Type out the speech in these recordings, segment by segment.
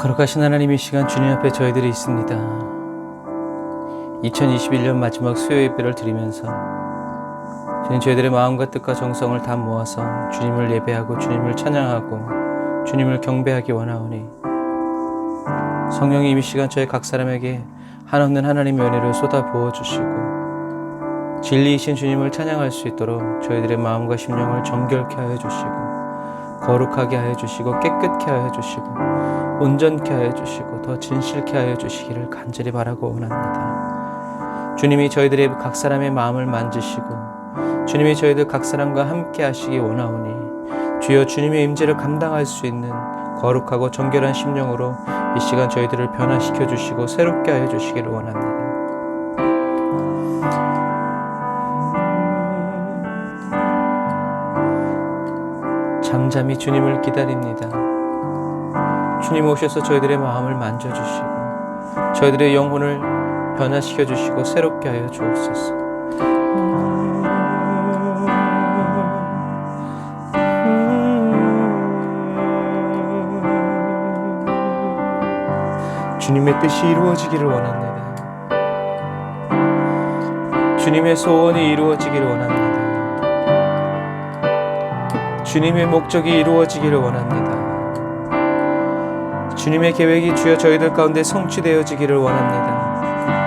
거룩하신 하나님, 이 시간 주님 앞에 저희들이 있습니다. 2021년 마지막 수요 예배를 드리면서 주님, 저희들의 마음과 뜻과 정성을 다 모아서 주님을 예배하고 주님을 찬양하고 주님을 경배하기 원하오니 성령이 이 시간 저희 각 사람에게 한없는 하나님의 은혜를 쏟아 부어주시고 진리이신 주님을 찬양할 수 있도록 저희들의 마음과 심령을 정결케 하여 주시고 거룩하게 하여 주시고 깨끗게 하여 주시고 온전케 하여 주시고 더 진실케 하여 주시기를 간절히 바라고 원합니다. 주님이 저희들의 각 사람의 마음을 만지시고 주님이 저희들 각 사람과 함께 하시기 원하오니 주여, 주님의 임재를 감당할 수 있는 거룩하고 정결한 심령으로 이 시간 저희들을 변화시켜 주시고 새롭게 하여 주시기를 원합니다. 잠잠히 주님을 기다립니다. 주님 오셔서 저희들의 마음을 만져주시고 저희들의 영혼을 변화시켜 주시고 새롭게 하여 주옵소서. 주님의 뜻이 이루어지기를 원합니다. 주님의 소원이 이루어지기를 원합니다. 주님의 목적이 이루어지기를 원합니다. 주님의 계획이 주여 저희들 가운데 성취되어지기를 원합니다.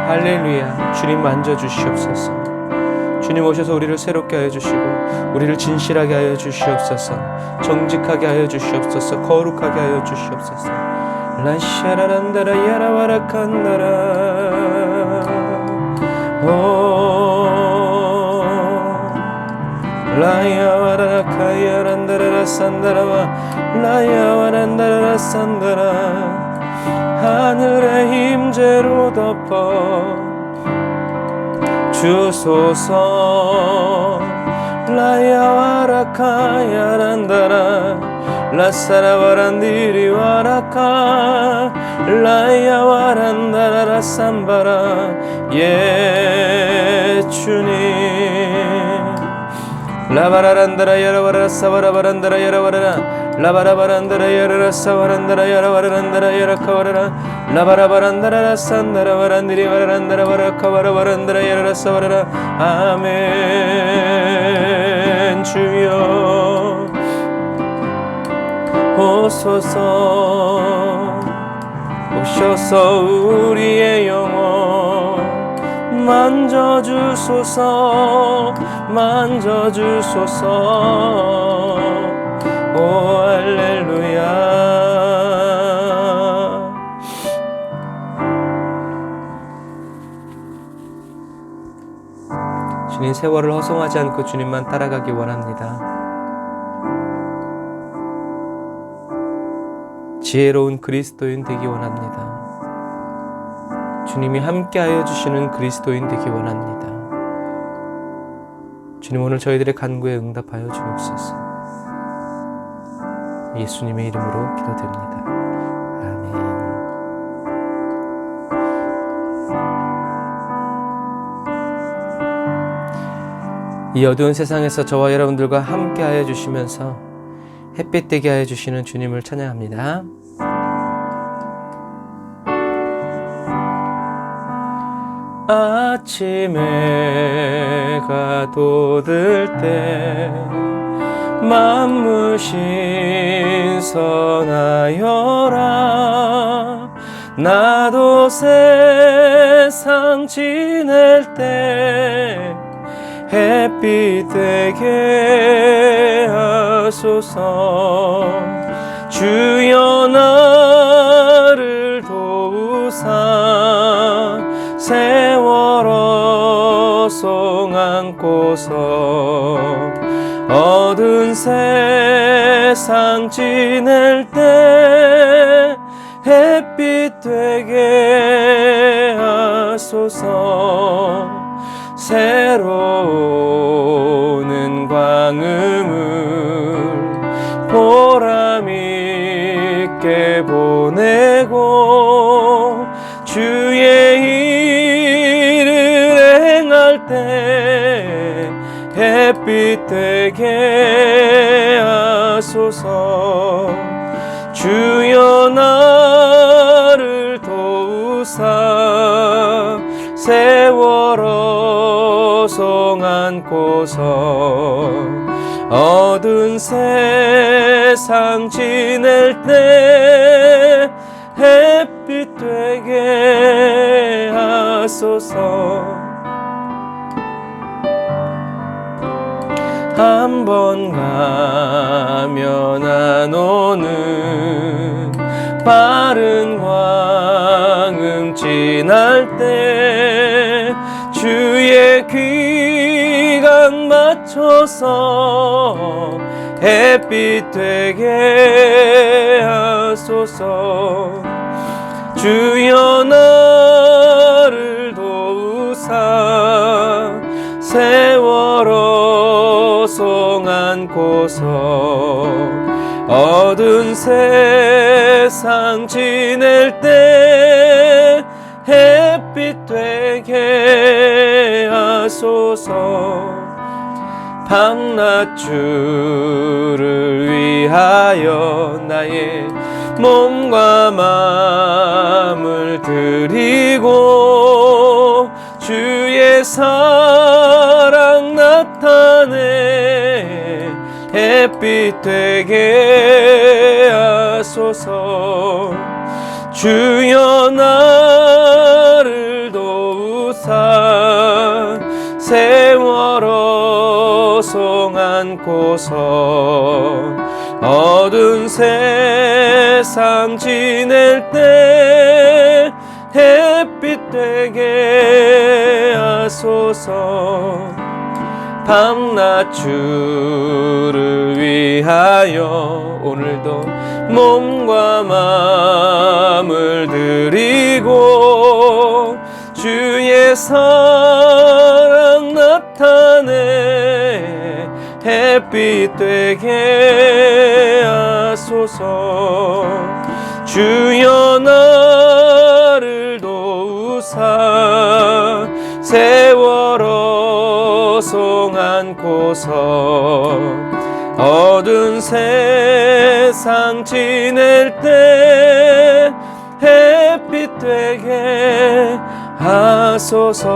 할렐루야. 주님 만져주시옵소서. 주님 오셔서 우리를 새롭게 하여 주시고 우리를 진실하게 하여 주시옵소서. 정직하게 하여 주시옵소서. 거룩하게 하여 주시옵소서. 라샤라란다라 야라와라칸다라 라야와라카야란다라라 산다라와 라야와란다라라 산다라 하늘의 임재로 덮어 주소서. 라야와라카야란다라 라사라와란디리와라카 라야와란다라라 산바라. 예 주님. 라바라란다라 야라와라 사바라바란다라 야라와라라 라바라바란다라 야라라 사와란다라 야라와라란다라 야라카와라라 라바라바란다라 산다라 와란디리 와라란다라 와라카와라와란다라 야라라 사와라라. 아멘. 주여 오소서. 오셔서 우리의 영혼 만져주소서. 만져주소서. 오 할렐루야. 주님, 세월을 허송하지 않고 주님만 따라가기 원합니다. 지혜로운 그리스도인 되기 원합니다. 주님이 함께하여 주시는 그리스도인 되기 원합니다. 주님, 오늘 저희들의 간구에 응답하여 주옵소서. 예수님의 이름으로 기도드립니다. 아멘. 이 어두운 세상에서 저와 여러분들과 함께하여 주시면서 햇빛 되게 하여 주시는 주님을 찬양합니다. 아침에 해가 돋을 때 만물 신선하여라. 나도 세상 지낼 때 햇빛 되게 하소서. 주여 나를 도우사 세월 어송 안고서 어두운 세상 지낼 때 햇빛 되게 하소서. 새로 오는 광음을 보람 있게 보내고 주의 일을 행할 때 햇빛 되게 하소서. 주여 나 세월호 송 안고서 어두운 세상 지낼 때 햇빛 되게 하소서. 한 번 가면 안 오는 빠른 광음 지날 때 주의 귀감 맞춰서 햇빛 되게 하소서. 주여 나를 도우사 세월호 송 안고서 어두운 세상 지낼 때 햇빛 되게 하소서. 밤낮 주를 위하여 나의 몸과 마음을 드리고 주의 사랑 나타내 햇빛 되게 하소서. 주여 나를 도우사 세월호 송 안고서 어두운 세상 지낼 때 햇빛 되게 하소서. 밤낮 주를 위하여 오늘도 몸과 마음을 드리고 주의 사랑 나타내 햇빛 되게 하소서. 주여 나를 도우사 세월호 송 안고서 어두운 세상 지낼 때 햇빛 되게 하소서.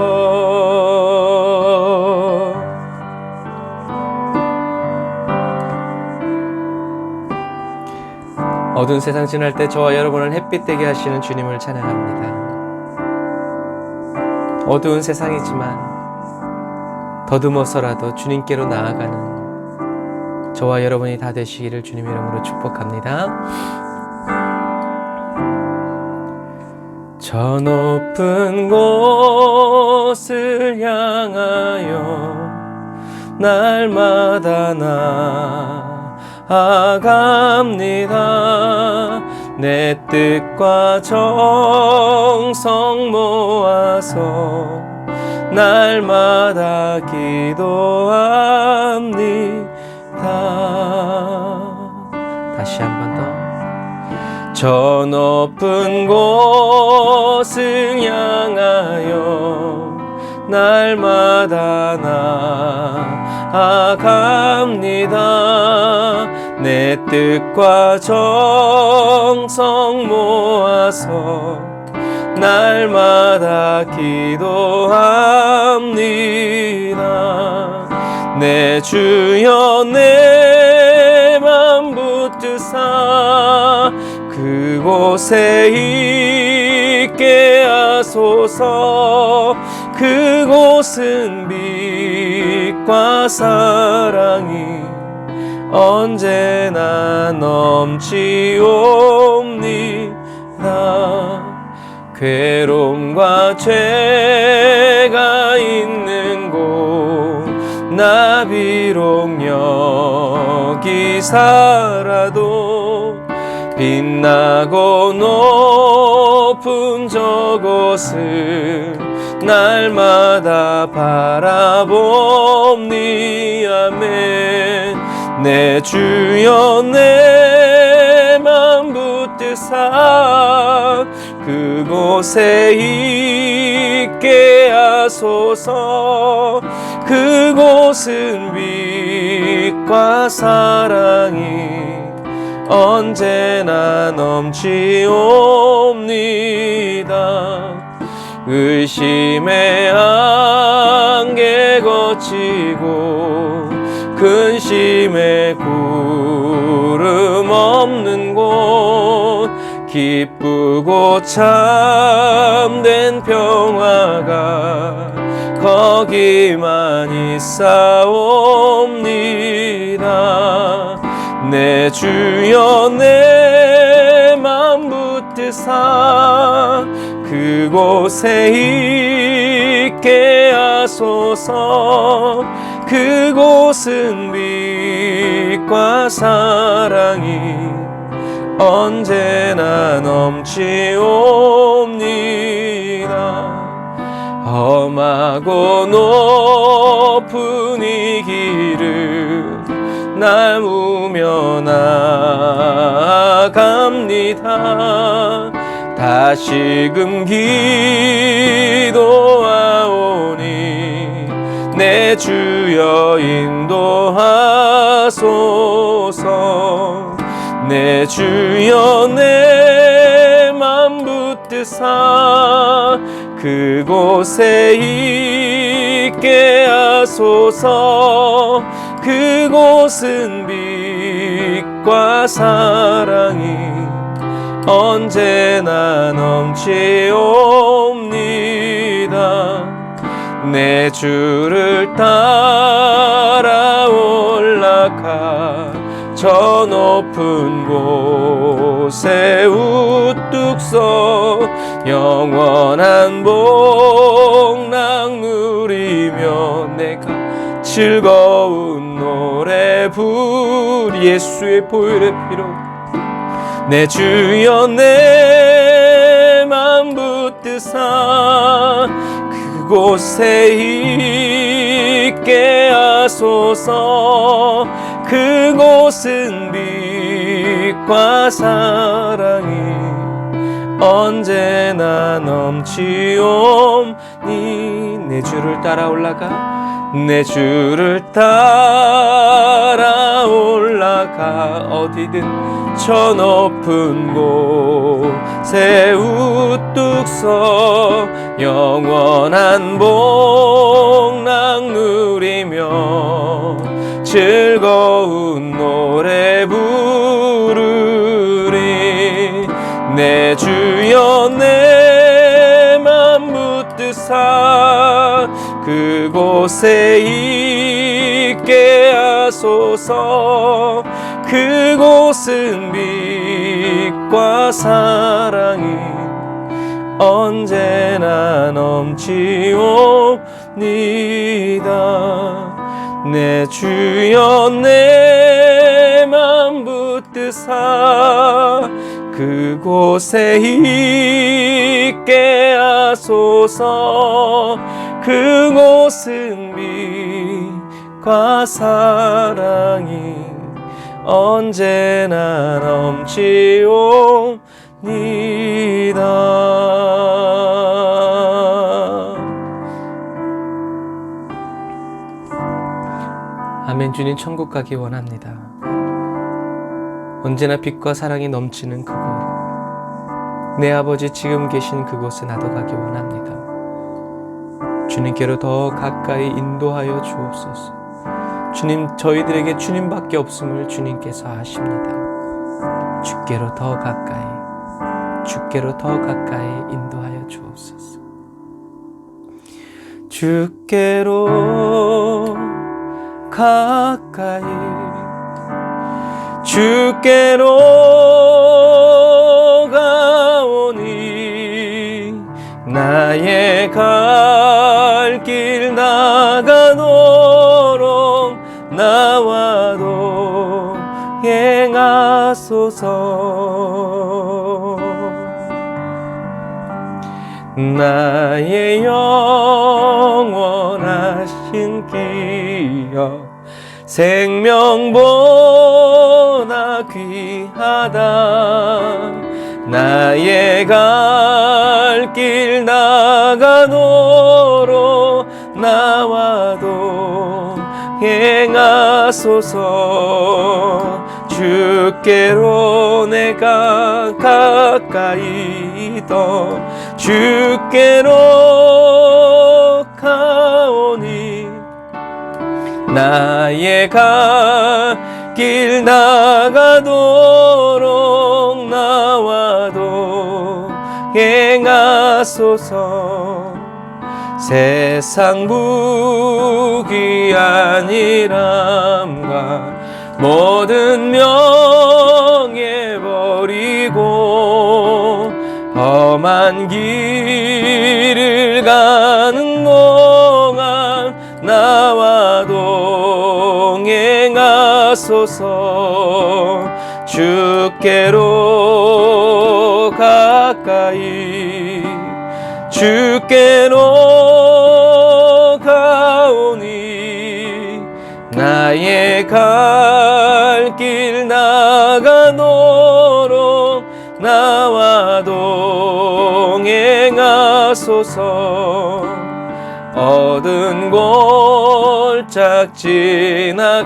어두운 세상 지날 때 저와 여러분을 햇빛 되게 하시는 주님을 찬양합니다. 어두운 세상이지만 더듬어서라도 주님께로 나아가는 저와 여러분이 다 되시기를 주님의 이름으로 축복합니다. 저 높은 곳을 향하여 날마다 나아갑니다. 내 뜻과 정성 모아서 날마다 기도합니다. 다시 한 번 더. 저 높은 곳을 향하여 날마다 나아갑니다. 내 뜻과 정성 모아서 날마다 기도합니다. 내 주여 내 맘 붙드사 그곳에 있게 하소서. 그곳은 빛과 사랑이 언제나 넘치옵니다. 괴로움과 죄가 있는 곳 나 비록 여기 살아도 빛나고 높은 저곳을 날마다 바라봅니. 아멘. 내 주여 내 맘 붙드사 그곳에 있게 하소서. 그곳은 빛과 사랑이 언제나 넘치옵니다. 의심의 안개 거치고 근심의 구름 없는 곳 기쁘고 참된 평화가 거기만 있사옵니다. 내 주여 내 맘 붙드사 그곳에 있게 하소서. 그곳은 빛과 사랑이 언제나 넘치옵니다. 험하고 높은 이 길을 날우며 나아갑니다. 다시금 기도하오니 내 주여 인도하소서. 내 주여 내 맘 붙드사 그곳에 있게 하소서. 그곳은 빛과 사랑이 언제나 넘치옵니다. 내 주를 따라 올라가 저 높은 곳에 우뚝 서 영원한 복락 누리며 내가 즐거운 노래 부르 예수의 보혈의 피로 내 주여 내 맘 붙드사 그곳에 있게 하소서. 그곳은 빛과 사랑이 언제나 넘치옵니. 내 주를 따라 올라가 내 주를 따라 올라가 어디든 저 높은 곳에 우뚝 서 영원한 복락 누리며 즐거운 노래 부르리. 내 주여 내 맘 붙드사 그곳에 있게 하소서. 그곳은 빛과 사랑이 언제나 넘치옵니다. 내 주여 내 맘 붙드사 그곳에 있게 하소서. 그곳은 빛과 사랑이 언제나 넘치옵니다. 아멘. 주님 천국 가기 원합니다. 언제나 빛과 사랑이 넘치는 그곳, 내 아버지 지금 계신 그곳에 나도 가기 원합니다. 주님께로 더 가까이 인도하여 주옵소서. 주님, 저희들에게 주님밖에 없음을 주님께서 아십니다. 주께로 더 가까이, 주께로 더 가까이 인도하여 주옵소서. 주께로 가까이, 주께로 가오니 나의 갈 길 나가도록 나와도 행하소서. 나의 영원하신 기여 생명보다 귀하다. 나의 갈 길 나가도록 나와도 행하소서. 주께로 내가 가까이 더 주께로 가오니 나의 갈 길 나가도록 나와도 행하소서. 세상 부귀한 일함과 모든 명예 버리고 험한 길을 가는 동안 나와도 행하소서. 주께로 가까이 주께로 가오니 나의 갈 길 나가도록 나와도 행하소서. 얻은 골짝 지나가며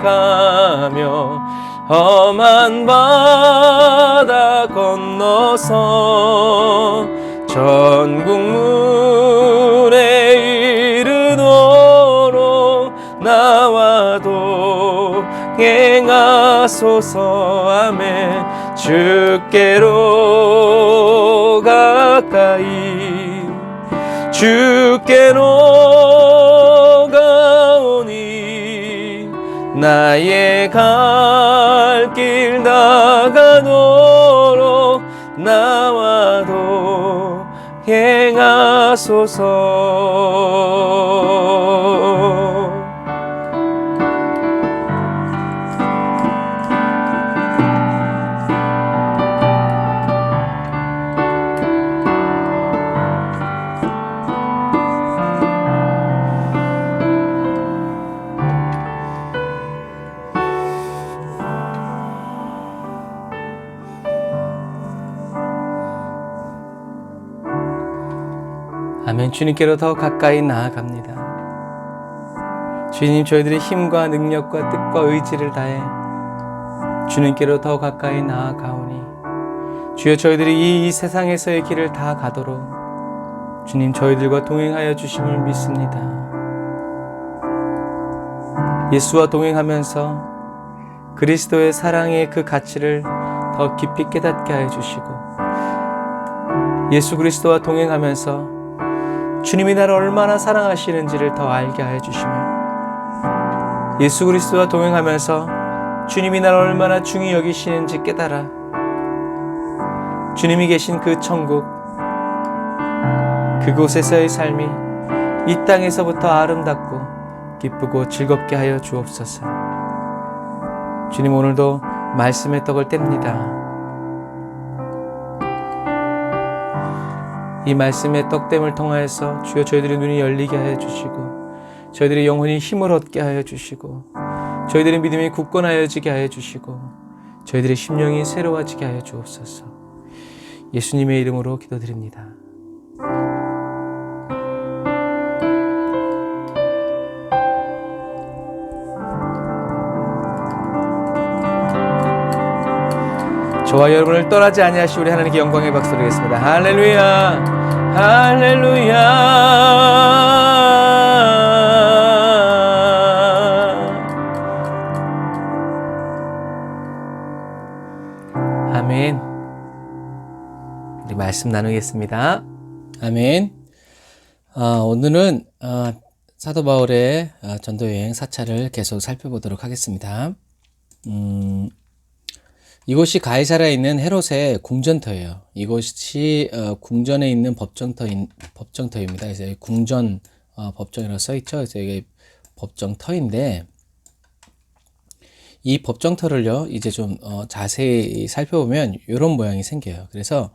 험한 바다 건너서 전국 물에 이르도록 나와도 행하소서. 아멘. 주께로 가까이 주께로 가오니 나의 갈 길 나가도록 나와도 행하소서. 아멘. 주님께로 더 가까이 나아갑니다. 주님, 저희들의 힘과 능력과 뜻과 의지를 다해 주님께로 더 가까이 나아가오니 주여, 저희들이 이 세상에서의 길을 다 가도록 주님 저희들과 동행하여 주심을 믿습니다. 예수와 동행하면서 그리스도의 사랑의 그 가치를 더 깊이 깨닫게 하여 주시고, 예수 그리스도와 동행하면서 주님이 나를 얼마나 사랑하시는지를 더 알게 하여 주시며, 예수 그리스도와 동행하면서 주님이 나를 얼마나 중히 여기시는지 깨달아 주님이 계신 그 천국, 그곳에서의 삶이 이 땅에서부터 아름답고 기쁘고 즐겁게 하여 주옵소서. 주님, 오늘도 말씀의 떡을 뗍니다. 이 말씀의 떡됨을 통하여서 주여 저희들의 눈이 열리게 하여 주시고, 저희들의 영혼이 힘을 얻게 하여 주시고, 저희들의 믿음이 굳건하여지게 하여 주시고, 저희들의 심령이 새로워지게 하여 주옵소서. 예수님의 이름으로 기도드립니다. 저와 여러분을 떠나지 아니하시 우리 하나님께 영광의 박수 드리겠습니다. 할렐루야, 할렐루야. 아멘. 우리 말씀 나누겠습니다. 아멘. 오늘은 사도 바울의 전도여행 4차를 계속 살펴보도록 하겠습니다. 이곳이 가이사랴에 있는 헤롯의 궁전터예요. 이곳이 궁전에 있는 법정터입니다. 그래서 궁전 법정이라고 써있죠. 그래서 이게 법정터인데, 이 법정터를요 이제 좀 자세히 살펴보면 이런 모양이 생겨요. 그래서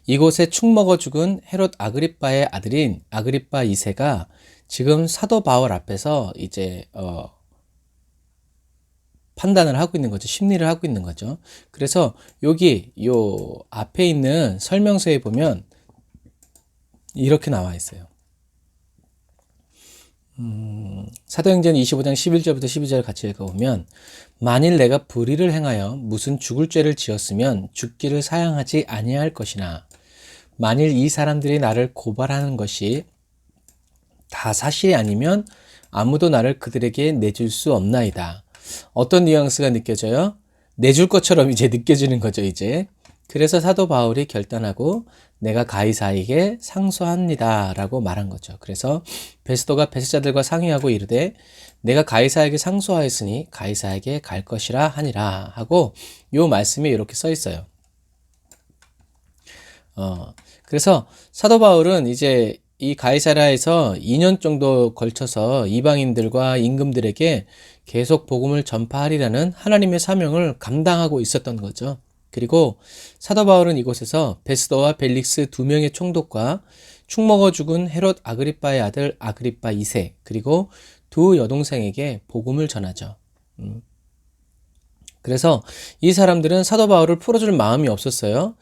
이곳에 축 먹어 죽은 헤롯 아그리빠의 아들인 아그리빠 2세가 지금 사도 바울 앞에서 이제 판단을 하고 있는 거죠. 심리를 하고 있는 거죠. 그래서 여기 요 앞에 있는 설명서에 보면 이렇게 나와 있어요. 사도행전 25장 11절부터 12절 같이 읽어보면, 만일 내가 불의를 행하여 무슨 죽을 죄를 지었으면 죽기를 사양하지 아니할 것이나 만일 이 사람들이 나를 고발하는 것이 다 사실이 아니면 아무도 나를 그들에게 내줄 수 없나이다. 어떤 뉘앙스가 느껴져요? 내줄 것처럼 이제 느껴지는 거죠, 이제. 그래서 사도 바울이 결단하고 내가 가이사에게 상소합니다 라고 말한 거죠. 그래서 베스도가 베스자들과 상의하고 이르되 내가 가이사에게 상소하였으니 가이사에게 갈 것이라 하니라 하고 요 말씀이 이렇게 써 있어요. 그래서 사도 바울은 이제 이 가이사랴에서 2년 정도 걸쳐서 이방인들과 임금들에게 계속 복음을 전파하리라는 하나님의 사명을 감당하고 있었던 거죠. 그리고 사도 바울은 이곳에서 베스도와 벨릭스 두 명의 총독과 축먹어 죽은 헤롯 아그리빠의 아들 아그리빠 2세 그리고 두 여동생에게 복음을 전하죠. 그래서 이 사람들은 사도 바울을 풀어줄 마음이 없었어요.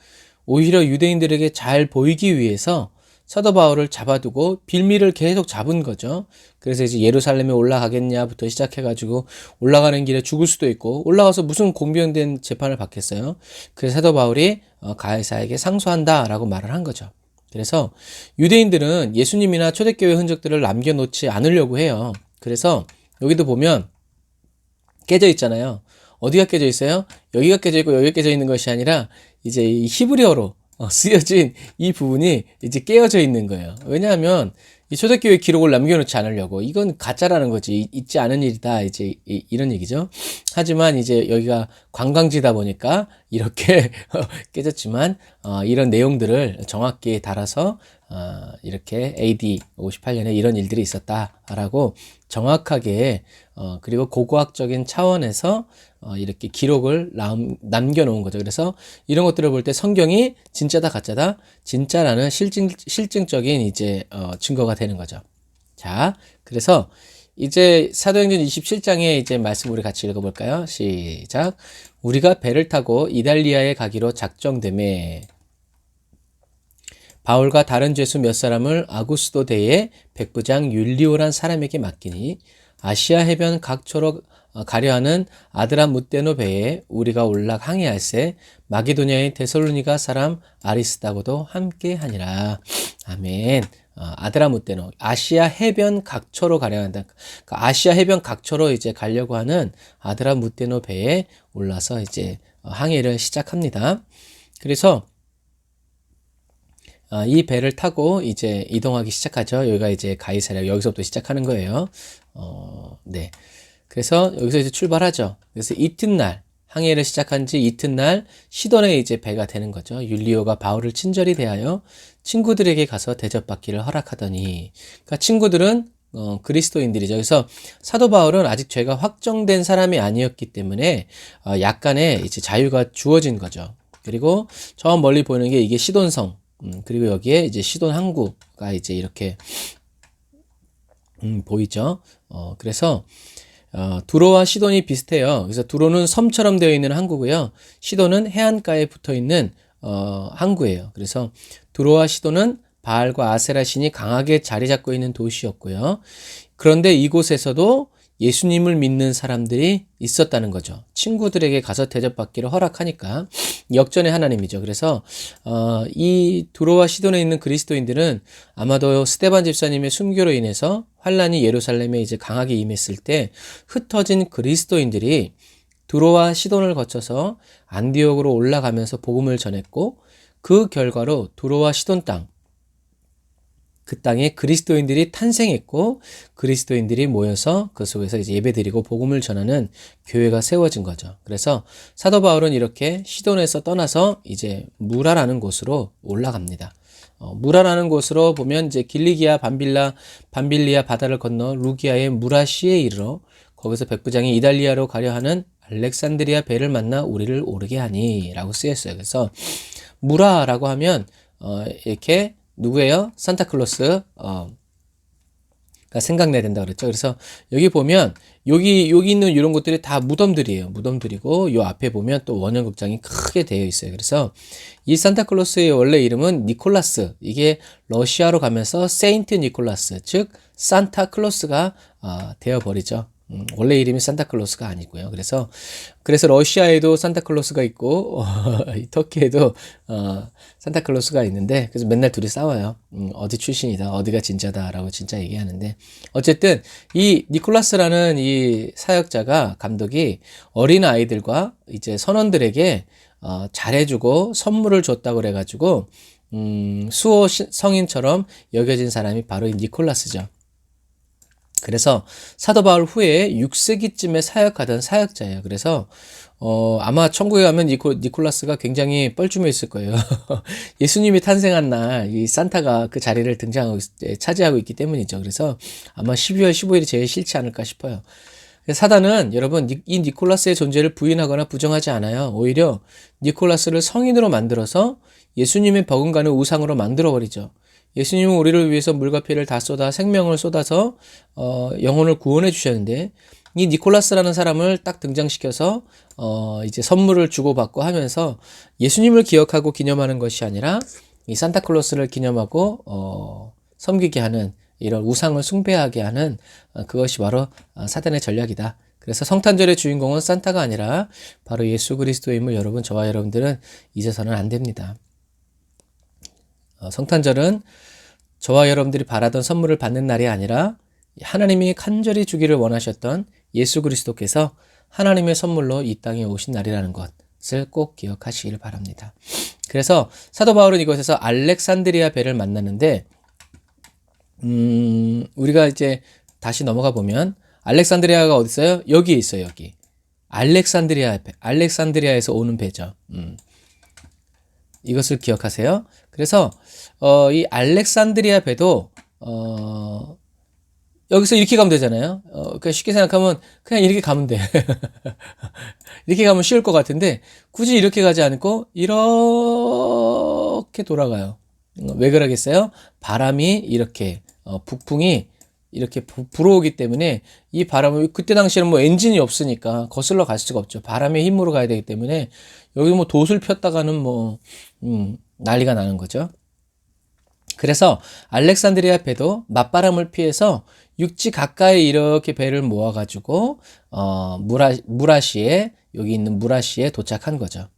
오히려 유대인들에게 잘 보이기 위해서 사도 바울을 잡아두고 빌미를 계속 잡은 거죠. 그래서 이제 예루살렘에 올라가겠냐부터 시작해가지고 올라가는 길에 죽을 수도 있고 올라가서 무슨 공병된 재판을 받겠어요. 그래서 사도 바울이 가이사에게 상소한다라고 말을 한 거죠. 그래서 유대인들은 예수님이나 초대교회 흔적들을 남겨놓지 않으려고 해요. 그래서 여기도 보면 깨져 있잖아요. 어디가 깨져 있어요? 여기가 깨져 있고 여기가 깨져 있는 것이 아니라 이제 이 히브리어로 쓰여진 이 부분이 이제 깨어져 있는 거예요. 왜냐하면 이 초대교회 기록을 남겨놓지 않으려고 이건 가짜라는 거지 있지 않은 일이다 이제 이런 얘기죠. 하지만 이제 여기가 관광지다 보니까 이렇게 깨졌지만 이런 내용들을 정확히 달아서 이렇게 AD 58년에 이런 일들이 있었다라고 정확하게 그리고 고고학적인 차원에서 이렇게 기록을 남겨놓은 거죠. 그래서 이런 것들을 볼 때 성경이 진짜다 가짜다 진짜라는 실증적인 이제 증거가 되는 거죠. 자, 그래서 이제 사도행전 27장의 이제 말씀 우리 같이 읽어볼까요? 시작. 우리가 배를 타고 이달리아에 가기로 작정되매 바울과 다른 죄수 몇 사람을 아구스도 대의 백부장 율리오란 사람에게 맡기니 아시아 해변 각초로 가려하는 아드라무떼노 배에 우리가 올라 항해할세 마게도냐의 데살로니가 사람 아리스다고도 함께 하니라. 아멘. 아드라무떼노 아시아 해변 각초로 가려한다. 그러니까 아시아 해변 각초로 이제 가려고 하는 아드라무떼노 배에 올라서 이제 항해를 시작합니다. 그래서 이 배를 타고 이제 이동하기 시작하죠. 여기가 이제 가이사랴 여기서부터 시작하는 거예요. 네. 그래서 여기서 이제 출발하죠. 그래서 이튿날 항해를 시작한 지 이튿날 시돈에 이제 배가 되는 거죠. 율리오가 바울을 친절히 대하여 친구들에게 가서 대접받기를 허락하더니 그러니까 친구들은 그리스도인들이죠. 그래서 사도 바울은 아직 죄가 확정된 사람이 아니었기 때문에 약간의 이제 자유가 주어진 거죠. 그리고 저 멀리 보이는 게 이게 시돈성 그리고 여기에 이제 시돈 항구가 이제 이렇게 보이죠. 그래서 두로와 시돈이 비슷해요. 그래서 두로는 섬처럼 되어 있는 항구고요. 시돈은 해안가에 붙어 있는 항구예요. 그래서 두로와 시돈은 바알과 아세라 신이 강하게 자리 잡고 있는 도시였고요. 그런데 이곳에서도 예수님을 믿는 사람들이 있었다는 거죠. 친구들에게 가서 대접받기를 허락하니까 역전의 하나님이죠. 그래서 이 두로와 시돈에 있는 그리스도인들은 아마도 스데반 집사님의 순교로 인해서 환란이 예루살렘에 이제 강하게 임했을 때 흩어진 그리스도인들이 두로와 시돈을 거쳐서 안디옥으로 올라가면서 복음을 전했고 그 결과로 두로와 시돈 땅 그 땅에 그리스도인들이 탄생했고 그리스도인들이 모여서 그 속에서 이제 예배드리고 복음을 전하는 교회가 세워진 거죠. 그래서 사도 바울은 이렇게 시돈에서 떠나서 이제 무라라는 곳으로 올라갑니다. 무라라는 곳으로 보면 이제 길리기아 밤빌리아 바다를 건너 루기아의 무라시에 이르러 거기서 백부장이 이달리아로 가려 하는 알렉산드리아 배를 만나 우리를 오르게 하니 라고 쓰였어요. 그래서 무라라고 하면 이렇게 누구예요? 산타클로스 가 생각나야 된다 그랬죠. 그래서 여기 보면 여기 있는 이런 것들이 다 무덤들이에요. 무덤들이고 요 앞에 보면 또 원형극장이 크게 되어 있어요. 그래서 이 산타클로스의 원래 이름은 니콜라스, 이게 러시아로 가면서 세인트 니콜라스, 즉 산타클로스가 되어버리죠. 원래 이름이 산타클로스가 아니고요. 그래서 러시아에도 산타클로스가 있고 터키에도 산타클로스가 있는데, 그래서 맨날 둘이 싸워요. 어디 출신이다, 어디가 진짜다라고 진짜 얘기하는데, 어쨌든 이 니콜라스라는 이 사역자가, 감독이 어린 아이들과 이제 선원들에게 잘해주고 선물을 줬다고 그래가지고 수호 성인처럼 여겨진 사람이 바로 이 니콜라스죠. 그래서 사도 바울 후에 6세기쯤에 사역하던 사역자예요. 그래서 아마 천국에 가면 니콜라스가 굉장히 뻘쭘해 있을 거예요. 예수님이 탄생한 날 이 산타가 그 자리를 차지하고 있기 때문이죠. 그래서 아마 12월 15일이 제일 싫지 않을까 싶어요. 사단은 여러분 이 니콜라스의 존재를 부인하거나 부정하지 않아요. 오히려 니콜라스를 성인으로 만들어서 예수님의 버금가는 우상으로 만들어버리죠. 예수님은 우리를 위해서 물과 피를 다 쏟아 생명을 쏟아서 영혼을 구원해 주셨는데, 이 니콜라스라는 사람을 딱 등장시켜서 이제 선물을 주고받고 하면서 예수님을 기억하고 기념하는 것이 아니라 이 산타클로스를 기념하고 섬기게 하는, 이런 우상을 숭배하게 하는 그것이 바로 사단의 전략이다. 그래서 성탄절의 주인공은 산타가 아니라 바로 예수 그리스도임을 여러분, 저와 여러분들은 잊어서는 안 됩니다. 성탄절은 저와 여러분들이 바라던 선물을 받는 날이 아니라 하나님이 간절히 주기를 원하셨던 예수 그리스도께서 하나님의 선물로 이 땅에 오신 날이라는 것을 꼭 기억하시길 바랍니다. 그래서 사도 바울은 이곳에서 알렉산드리아 배를 만났는데, 우리가 이제 다시 넘어가 보면 알렉산드리아가 어디 있어요? 여기에 있어요. 여기 알렉산드리아 배, 알렉산드리아에서 오는 배죠. 이것을 기억하세요. 그래서 이 알렉산드리아 배도 여기서 이렇게 가면 되잖아요. 그러니까 쉽게 생각하면 그냥 이렇게 가면 돼. 이렇게 가면 쉬울 것 같은데 굳이 이렇게 가지 않고 이렇게 돌아가요. 왜 그러겠어요? 바람이 이렇게 북풍이 이렇게 불어오기 때문에, 이 바람을, 그때 당시에는 뭐 엔진이 없으니까 거슬러 갈 수가 없죠. 바람의 힘으로 가야 되기 때문에 여기 뭐 돛을 폈다가는 뭐 난리가 나는 거죠. 그래서 알렉산드리아 배도 맞바람을 피해서 육지 가까이 이렇게 배를 모아가지고 무라시에, 여기 있는 무라시에 도착한 거죠.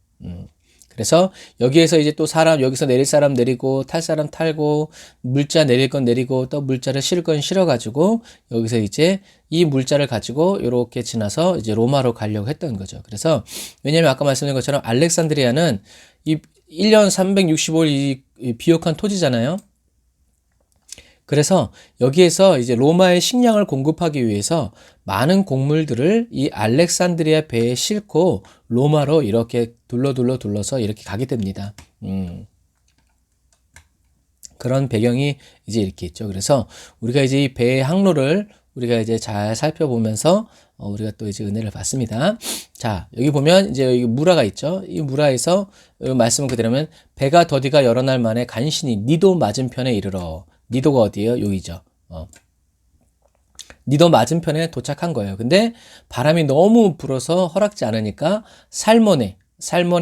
그래서 여기에서 이제 또 여기서 내릴 사람 내리고, 탈 사람 탈고, 물자 내릴 건 내리고, 또 물자를 실을 건 실어가지고, 여기서 이제 이 물자를 가지고 이렇게 지나서 이제 로마로 가려고 했던 거죠. 그래서, 왜냐면 아까 말씀드린 것처럼 알렉산드리아는 이 1년 365일 이 비옥한 토지잖아요. 그래서 여기에서 이제 로마의 식량을 공급하기 위해서 많은 곡물들을 이 알렉산드리아 배에 싣고 로마로 이렇게 둘러서 이렇게 가게 됩니다. 그런 배경이 이제 이렇게 있죠. 그래서 우리가 이제 이 배의 항로를 우리가 이제 잘 살펴보면서 우리가 또 이제 은혜를 받습니다. 자, 여기 보면 이제 여기 무라가 있죠. 이 무라에서 말씀은 그대로면 배가 더디가 여러 날 만에 간신히 니도 맞은편에 이르러. 니도가 어디예요? 여기죠. 니도 맞은편에 도착한 거예요. 근데 바람이 너무 불어서 허락지 않으니까 살모네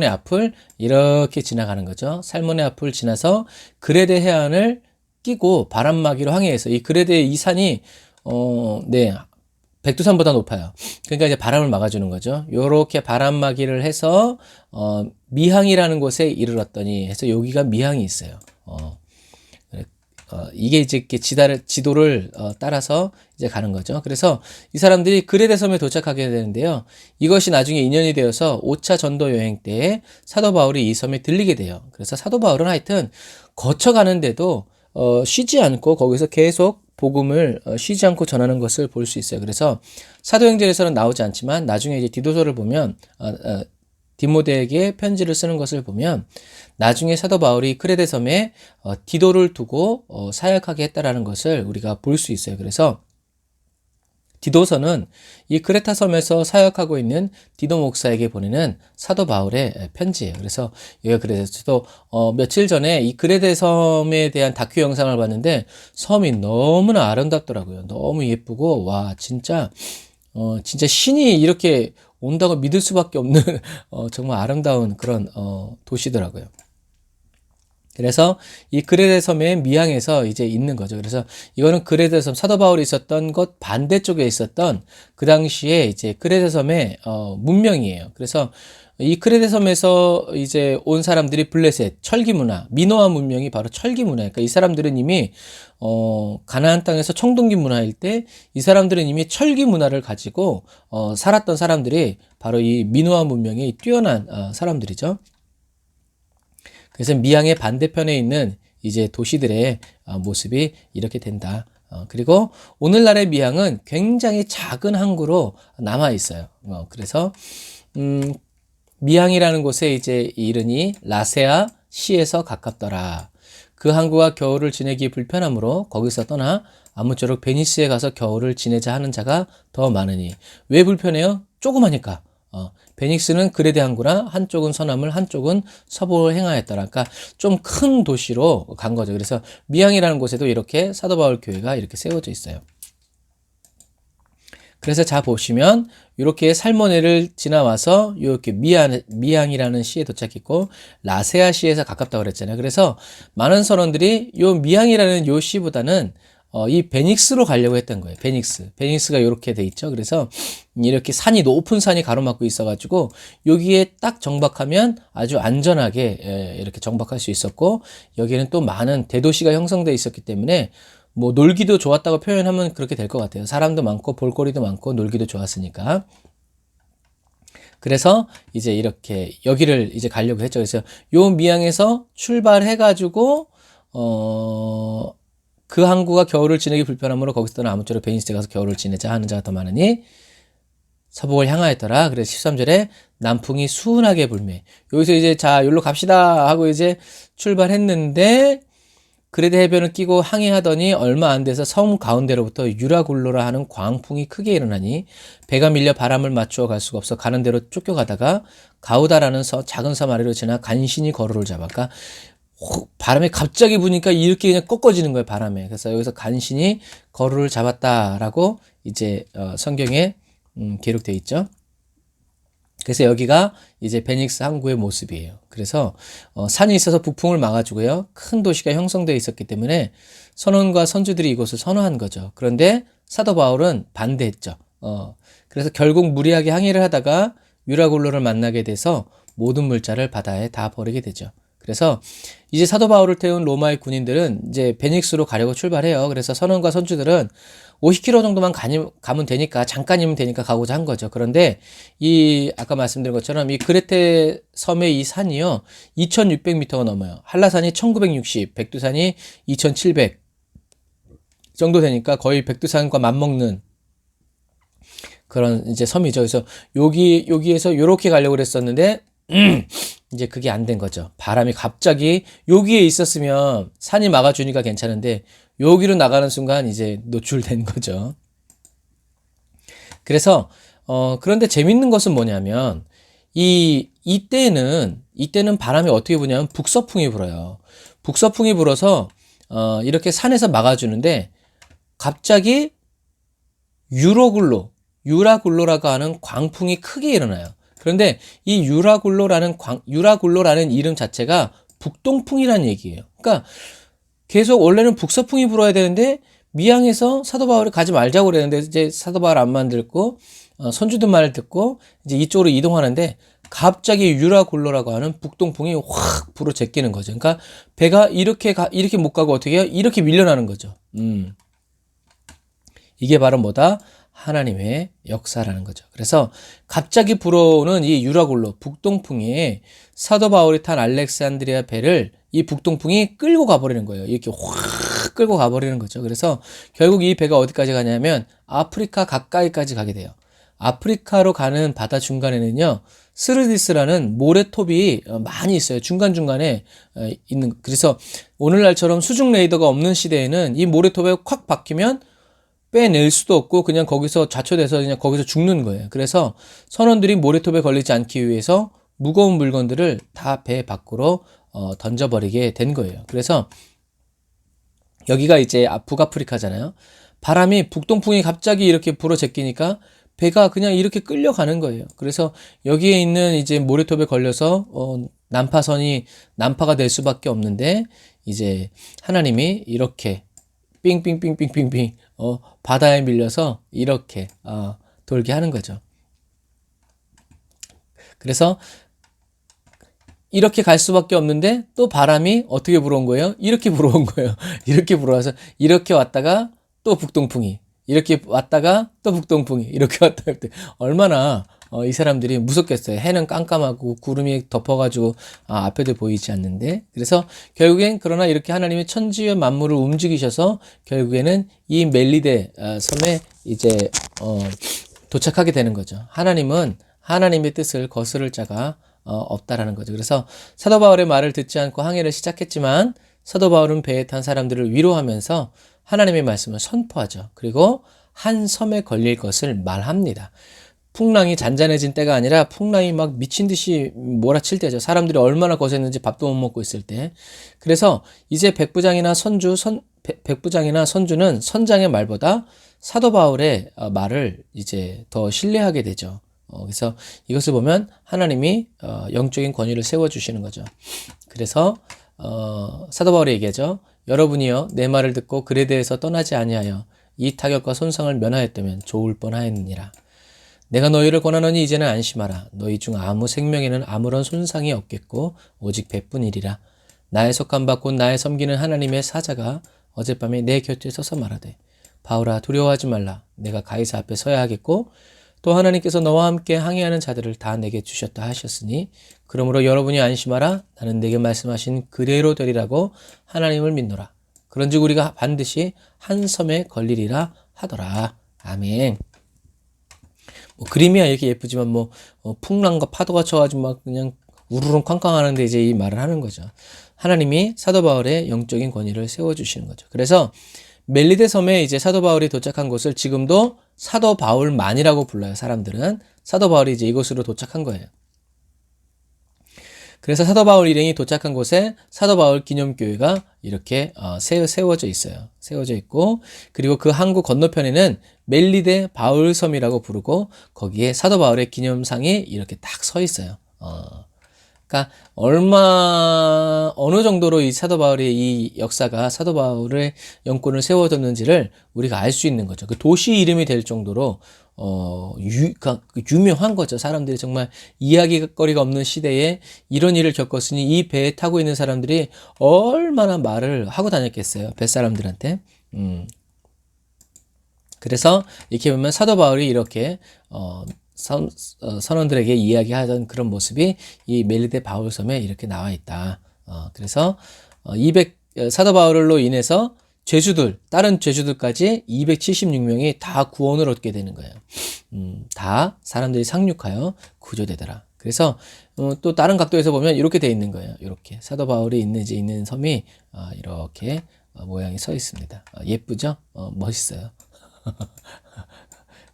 앞을 이렇게 지나가는 거죠. 살모네 앞을 지나서 그레데 해안을 끼고 바람막이로 항해해서, 이 그레데 이 산이 백두산보다 높아요. 그러니까 이제 바람을 막아주는 거죠. 요렇게 바람막이를 해서 미항이라는 곳에 이르렀더니 해서 여기가 미항이 있어요. 이게 이제 이렇게 지도를 따라서 이제 가는 거죠. 그래서 이 사람들이 그레데 섬에 도착하게 되는데요. 이것이 나중에 인연이 되어서 5차 전도 여행 때에 사도 바울이 이 섬에 들리게 돼요. 그래서 사도 바울은 하여튼 거쳐가는데도 쉬지 않고 거기서 계속 복음을 쉬지 않고 전하는 것을 볼 수 있어요. 그래서 사도행전에서는 나오지 않지만 나중에 이제 디도서를 보면 디모데에게 편지를 쓰는 것을 보면 나중에 사도 바울이 크레데 섬에 디도를 두고 사역하게 했다라는 것을 우리가 볼 수 있어요. 그래서 디도서는 이 크레타 섬에서 사역하고 있는 디도 목사에게 보내는 사도 바울의 편지예요. 그래서 저도 며칠 전에 이 크레데 섬에 대한 다큐 영상을 봤는데 섬이 너무나 아름답더라고요. 너무 예쁘고, 와, 진짜 신이 이렇게 온다고 믿을 수밖에 없는 정말 아름다운 그런 도시더라고요. 그래서 이 그레데 섬의 미항에서 이제 있는 거죠. 그래서 이거는 그레데 섬, 사도 바울이 있었던 곳 반대쪽에 있었던 그 당시에 이제 그레데 섬의 문명이에요. 그래서 이 그레데 섬에서 이제 온 사람들이 블레셋, 철기 문화, 미노아 문명이 바로 철기 문화예요. 그러니까 이 사람들은 이미 가나안 땅에서 청동기 문화일 때 이 사람들은 이미 철기 문화를 가지고 살았던 사람들이 바로 이 미노아 문명이 뛰어난 사람들이죠. 그래서 미항의 반대편에 있는 이제 도시들의 모습이 이렇게 된다. 그리고 오늘날의 미항은 굉장히 작은 항구로 남아 있어요. 그래서 미항이라는 곳에 이제 이르니 라세아 시에서 가깝더라. 그 항구가 겨울을 지내기 불편하므로 거기서 떠나 아무쪼록 베니스에 가서 겨울을 지내자 하는 자가 더 많으니. 왜 불편해요? 조그마니까. 베닉스는 그레데 항구라 한쪽은 서남을 한쪽은 서부를 행하였더라. 그러니까 좀 큰 도시로 간 거죠. 그래서 미항이라는 곳에도 이렇게 사도 바울 교회가 이렇게 세워져 있어요. 그래서 자 보시면 이렇게 살모네를 지나와서 이렇게 미항이라는 시에 도착했고 라세아 시에서 가깝다고 그랬잖아요. 그래서 많은 선원들이 요 미항이라는 요 시보다는 이 베닉스로 가려고 했던 거예요. 베닉스가 이렇게 돼 있죠. 그래서 이렇게 높은 산이 가로막고 있어가지고 여기에 딱 정박하면 아주 안전하게 이렇게 정박할 수 있었고 여기는 또 많은 대도시가 형성돼 있었기 때문에 뭐 놀기도 좋았다고 표현하면 그렇게 될 것 같아요. 사람도 많고 볼거리도 많고 놀기도 좋았으니까. 그래서 이제 이렇게 여기를 이제 가려고 했죠. 그래서 요 미항에서 출발해가지고 그 항구가 겨울을 지내기 불편하므로 거기서 떠나 아무쪼록 베니스에 가서 겨울을 지내자 하는 자가 더 많으니 서북을 향하였더라. 그래서 13절에 남풍이 순하게 불매. 여기서 이제 자 여기로 갑시다 하고 이제 출발했는데 그레데 해변을 끼고 항해하더니 얼마 안 돼서 섬 가운데로부터 유라굴로라 하는 광풍이 크게 일어나니 배가 밀려 바람을 맞추어 갈 수가 없어 가는 대로 쫓겨가다가 가우다라는 작은 섬 아래로 지나 간신히 거로를 잡아. 그러니까 바람이 갑자기 부니까 이렇게 그냥 꺾어지는 거예요, 바람에. 그래서 여기서 간신히 거로를 잡았다라고 이제 성경에 기록되어 있죠. 그래서 여기가 이제 베닉스 항구의 모습이에요. 그래서 산이 있어서 북풍을 막아주고요. 큰 도시가 형성되어 있었기 때문에 선원과 선주들이 이곳을 선호한 거죠. 그런데 사도 바울은 반대했죠. 그래서 결국 무리하게 항해를 하다가 유라굴로를 만나게 돼서 모든 물자를 바다에 다 버리게 되죠. 그래서 이제 사도 바울을 태운 로마의 군인들은 이제 베닉스로 가려고 출발해요. 그래서 선원과 선주들은 50km 정도만 가면 되니까, 잠깐이면 되니까 가고자 한 거죠. 그런데 아까 말씀드린 것처럼 이 그레테 섬의 이 산이요, 2600m가 넘어요. 한라산이 1960, 백두산이 2700 정도 되니까 거의 백두산과 맞먹는 그런 이제 섬이죠. 그래서 여기에서 요렇게 가려고 그랬었는데, 이제 그게 안 된 거죠. 바람이 갑자기 여기에 있었으면 산이 막아주니까 괜찮은데 여기로 나가는 순간 이제 노출된 거죠. 그래서 그런데 재밌는 것은 뭐냐면 이때는 바람이 어떻게 부냐면 북서풍이 불어요. 북서풍이 불어서 이렇게 산에서 막아주는데 갑자기 유라굴로라고 하는 광풍이 크게 일어나요. 그런데 이 유라굴로라는 이름 자체가 북동풍이라는 얘기예요. 그러니까 계속 원래는 북서풍이 불어야 되는데 미항에서 사도 바울이 가지 말자고 그랬는데 이제 사도 바울 안만 듣고 선주들 말을 듣고 이제 이쪽으로 이동하는데 갑자기 유라굴로라고 하는 북동풍이 확 불어 제끼는 거죠. 그러니까 배가 이렇게 못 가고 어떻게 해요? 이렇게 밀려나는 거죠. 이게 바로 뭐다? 하나님의 역사라는 거죠. 그래서 갑자기 불어오는 이 유라굴로 북동풍에 사도 바울이 탄 알렉산드리아 배를 이 북동풍이 끌고 가버리는 거예요. 이렇게 확 끌고 가버리는 거죠. 그래서 결국 이 배가 어디까지 가냐면 아프리카 가까이까지 가게 돼요. 아프리카로 가는 바다 중간에는요, 스르디스라는 모래톱이 많이 있어요. 중간중간에 있는. 그래서 오늘날처럼 수중 레이더가 없는 시대에는 이 모래톱에 콱 박히면 빼낼 수도 없고 그냥 거기서 좌초돼서 그냥 거기서 죽는 거예요. 그래서 선원들이 모래톱에 걸리지 않기 위해서 무거운 물건들을 다 배 밖으로 던져버리게 된 거예요. 그래서 여기가 이제 북아프리카잖아요. 바람이 북동풍이 갑자기 이렇게 불어 제끼니까 배가 그냥 이렇게 끌려가는 거예요. 그래서 여기에 있는 이제 모래톱에 걸려서 난파가 될 수밖에 없는데 이제 하나님이 이렇게 삥삥삥삥삥삥 바다에 밀려서 이렇게 돌게 하는 거죠. 그래서 이렇게 갈 수밖에 없는데 또 바람이 어떻게 불어온 거예요? 이렇게 불어온 거예요. 이렇게 불어와서 이렇게 왔다가 또 북동풍이, 이렇게 왔다가 또 북동풍이, 이렇게 왔다가 얼마나 이 사람들이 무섭겠어요. 해는 깜깜하고 구름이 덮어가지고 앞에도 보이지 않는데. 그래서 결국엔 그러나 이렇게 하나님이 천지와 만물을 움직이셔서 결국에는 이 멜리데 섬에 이제 도착하게 되는 거죠. 하나님은 하나님의 뜻을 거스를 자가 없다라는 거죠. 그래서 사도 바울의 말을 듣지 않고 항해를 시작했지만 사도 바울은 배에 탄 사람들을 위로하면서 하나님의 말씀을 선포하죠. 그리고 한 섬에 걸릴 것을 말합니다. 풍랑이 잔잔해진 때가 아니라 풍랑이 막 미친 듯이 몰아칠 때죠. 사람들이 얼마나 거셌는지 밥도 못 먹고 있을 때. 그래서 이제 백부장이나 선주는 선장의 말보다 사도 바울의 말을 이제 더 신뢰하게 되죠. 그래서 이것을 보면 하나님이 영적인 권위를 세워주시는 거죠. 그래서 사도 바울이 얘기하죠. 여러분이여 내 말을 듣고 글에 대해서 떠나지 아니하여 이 타격과 손상을 면하였다면 좋을 뻔하였느니라. 내가 너희를 권하노니 이제는 안심하라. 너희 중 아무 생명에는 아무런 손상이 없겠고 오직 배뿐이리라. 나의 속한 바 곧 나의 섬기는 하나님의 사자가 어젯밤에 내 곁에 서서 말하되 바울아 두려워하지 말라. 내가 가이사 앞에 서야 하겠고 또 하나님께서 너와 함께 항해하는 자들을 다 내게 주셨다 하셨으니 그러므로 여러분이 안심하라. 나는 내게 말씀하신 그대로 되리라고 하나님을 믿노라. 그런즉 우리가 반드시 한 섬에 걸리리라 하더라. 아멘. 그림이야 이렇게 예쁘지만 풍랑과 파도가 쳐가지고 막 그냥 우르릉 쾅쾅 하는데 이제 이 말을 하는 거죠. 하나님이 사도 바울의 영적인 권위를 세워주시는 거죠. 그래서 멜리데 섬에 이제 사도 바울이 도착한 곳을 지금도 사도 바울만이라고 불러요. 사람들은 사도 바울이 이제 이곳으로 도착한 거예요. 그래서 사도 바울 일행이 도착한 곳에 사도 바울 기념교회가 이렇게 세워져 있어요. 세워져 있고 그리고 그 항구 건너편에는 멜리데 바울섬이라고 부르고 거기에 사도 바울의 기념상이 이렇게 딱 서 있어요. 그러니까 어느 정도로 이 사도 바울의 이 역사가 사도 바울의 영권을 세워줬는지를 우리가 알 수 있는 거죠. 그 도시 이름이 될 정도로 유명한 거죠. 사람들이 정말 이야기거리가 없는 시대에 이런 일을 겪었으니 이 배에 타고 있는 사람들이 얼마나 말을 하고 다녔겠어요. 뱃사람들한테. 그래서 이렇게 보면 사도 바울이 이렇게 선원들에게 이야기하던 그런 모습이 이 멜리데 바울섬에 이렇게 나와 있다. 그래서 사도 바울로 인해서 다른 죄수들까지 276명이 다 구원을 얻게 되는 거예요. 다 사람들이 상륙하여 구조되더라. 그래서 또 다른 각도에서 보면 이렇게 돼 있는 거예요. 이렇게 사도 바울이 있는 섬이 이렇게 모양이 서 있습니다. 예쁘죠? 멋있어요.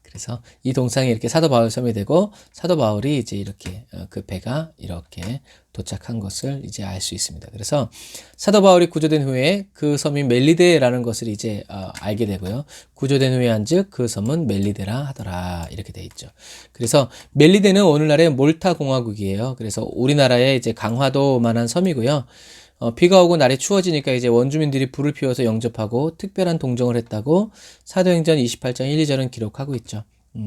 그래서 이 동상이 이렇게 사도 바울 섬이 되고 사도 바울이 이제 이렇게 그 배가 이렇게 도착한 것을 이제 알 수 있습니다. 그래서 사도 바울이 구조된 후에 그 섬이 멜리데라는 것을 이제 알게 되고요. 구조된 후에 한즉 그 섬은 멜리데라 하더라 이렇게 돼 있죠. 그래서 멜리데는 오늘날의 몰타 공화국이에요. 그래서 우리나라의 이제 강화도만한 섬이고요. 비가 오고 날이 추워지니까 이제 원주민들이 불을 피워서 영접하고 특별한 동정을 했다고 사도행전 28장 1, 2절은 기록하고 있죠.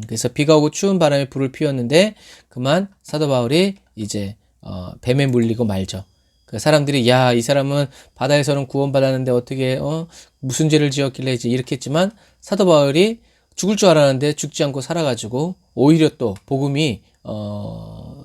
그래서 비가 오고 추운 바람에 불을 피웠는데 그만 사도 바울이 이제 뱀에 물리고 말죠. 그 사람들이 야, 이 사람은 바다에서는 구원받았는데 어떻게 무슨 죄를 지었길래 이제 이렇게 했지만 사도 바울이 죽을 줄 알았는데 죽지 않고 살아가지고 오히려 또 복음이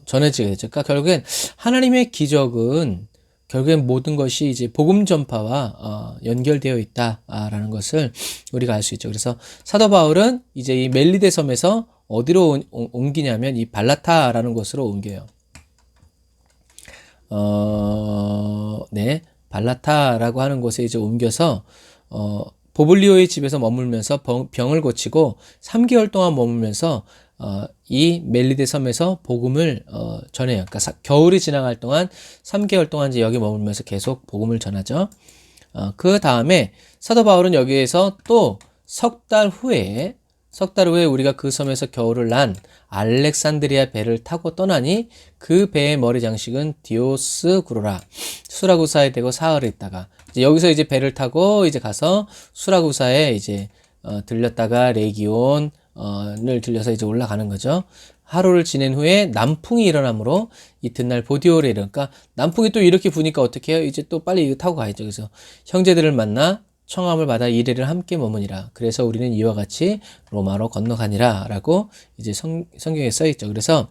전해지게 되죠. 그러니까 결국엔 하나님의 기적은 결국엔 모든 것이 이제 복음 전파와 연결되어 있다라는 것을 우리가 알 수 있죠. 그래서 사도 바울은 이제 이 멜리데 섬에서 어디로 옮기냐면 이 발라타라는 곳으로 옮겨요. 발라타라고 하는 곳에 이제 옮겨서 보블리오의 집에서 머물면서 병을 고치고 3개월 동안 머물면서 이 멜리데 섬에서 복음을 전해요. 그러니까 겨울이 지나갈 동안 3개월 동안 이제 여기 머물면서 계속 복음을 전하죠. 그 다음에 사도 바울은 여기에서 또 석 달 후에 석 달 후에 우리가 그 섬에서 겨울을 난 알렉산드리아 배를 타고 떠나니 그 배의 머리 장식은 디오스구로라. 수라구사에 대고 사흘을 있다가 이제 여기서 이제 배를 타고 이제 가서 수라구사에 이제 들렸다가 레기온을 들려서 이제 올라가는 거죠. 하루를 지낸 후에 남풍이 일어나므로 이튿날 보디올에 이르. 그러니까 남풍이 또 이렇게 부니까 어떻게 해요? 이제 또 빨리 이거 타고 가야죠. 그래서 형제들을 만나 청함을 받아 이레를 함께 머무니라. 그래서 우리는 이와 같이 로마로 건너가니라 라고 이제 성경에 써 있죠. 그래서